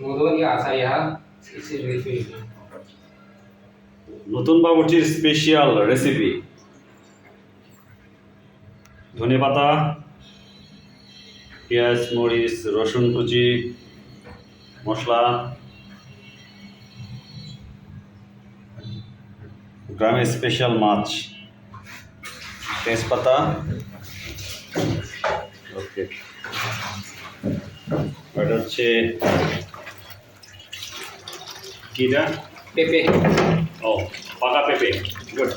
Kemudian ya saya isi review. নতুন বাবুর্চির special recipe ধনেপাতা পেঁয়াজ মরিচ রসুন কুচি মশলা গ্রামের স্পেশাল মাছ তেজপাতা ওকে এটা হচ্ছে কিটা Pepe. ও পাকা পেঁপে গুড